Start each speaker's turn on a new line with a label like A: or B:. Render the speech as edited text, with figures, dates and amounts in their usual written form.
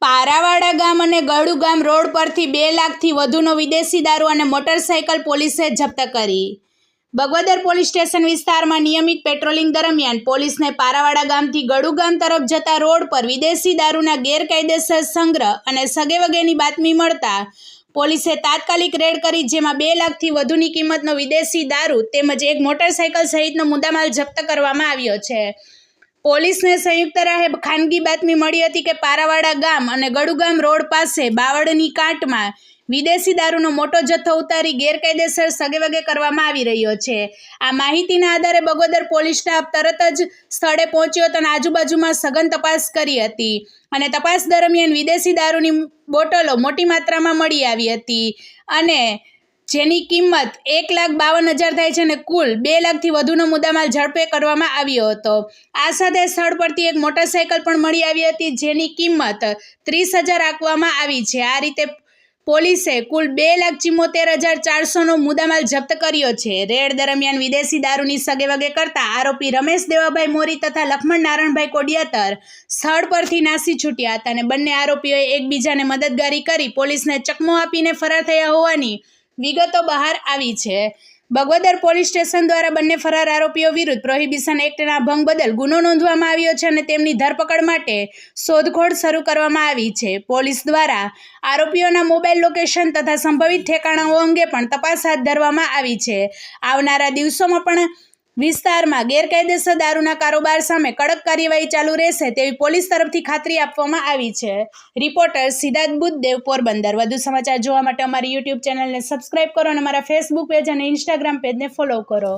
A: પારાવાડા ગામ અને ગળુ ગામ રોડ પરથી 2 લાખથી વધુનો વિદેશી દારૂ અને મોટરસાઇકલ પોલીસે જપ્ત કરી। બગવદર પોલીસ સ્ટેશન વિસ્તારમાં નિયમિત પેટ્રોલિંગ દરમિયાન પોલીસને પારાવાડા ગામથી ગળુ ગામ તરફ જતા રોડ પર વિદેશી દારૂના ગેરકાયદેસર સંગ્રહ અને સગેવગેની બાતમી મળતા પોલીસે તાત્કાલિક રેડ કરી, જેમાં 2 લાખથી વધુની કિંમતનો વિદેશી દારૂ તેમજ એક મોટરસાઇકલ સહિતનો મુદ્દામાલ જપ્ત કરવામાં આવ્યો છે। પોલીસને સંયુક્ત રાહે ખાનગી બાતમી મળી હતી કે પારાવાડા ગામ અને ગળુ ગામ રોડ પાસે બાવળની કાંટમાં વિદેશી દારૂનો મોટો જથ્થો ઉતારી ગેરકાયદેસર સગેવગે કરવામાં આવી રહ્યો છે। આ માહિતીના આધારે બગોદર પોલીસ સ્ટાફ તરત જ સ્થળે પહોંચ્યો હતો અને આજુબાજુમાં સઘન તપાસ કરી હતી અને તપાસ દરમિયાન વિદેશી દારૂની બોટલો મોટી માત્રામાં મળી આવી હતી અને જેની કિંમત 1,52,000 થાય છે અને કુલ 2 લાખથી વધુનો મુદ્દામાલ ઝડપે કરવામાં આવ્યો હતો। આ સાથે સ્થળ પરથી એક મોટરસાઇકલ પણ મળી આવી હતી, જેની કિંમત 30,000 આંકવામાં આવી છે। આ રીતે પોલીસે કુલ 2,74,400નો મુદ્દામાલ જપ્ત કર્યો છે। રેડ દરમિયાન વિદેશી દારૂની સગેવગે કરતા આરોપી રમેશ દેવાભાઈ મોરી તથા લખમણ નારણભાઈ કોડિયાતર સ્થળ પરથી નાસી છૂટ્યા હતા અને બંને આરોપીઓએ એકબીજાને મદદગારી કરી પોલીસને ચકમો આપીને ફરાર થયા હોવાની વિગતો બહાર આવી છે। બગવદર પોલીસ સ્ટેશન દ્વારા બંને ફરાર આરોપીઓ વિરુદ્ધ પ્રોહિબિશન એક્ટના ભંગ બદલ ગુનો નોંધવામાં આવ્યો છે અને તેમની ધરપકડ માટે શોધખોળ શરૂ કરવામાં આવી છે। પોલીસ દ્વારા આરોપીઓના મોબાઈલ લોકેશન તથા સંભવિત ઠેકાણાઓ અંગે પણ તપાસ હાથ ધરવામાં આવી છે। આવનારા દિવસોમાં પણ વિસ્તારમાં ગેરકાયદેસર દારૂના કારોબાર સામે કડક કાર્યવાહી ચાલુ રહેશે તેવી પોલીસ તરફથી ખાતરી આપવામાં આવી છે। રિપોર્ટર સિદ્ધાર્થ બુદ્ધદેવ, પોરબંદર। વધુ સમાચાર જોવા માટે અમારી યુટ્યુબ ચેનલને સબસ્ક્રાઇબ કરો અને અમારા ફેસબુક પેજ અને ઇન્સ્ટાગ્રામ પેજને ફોલો કરો।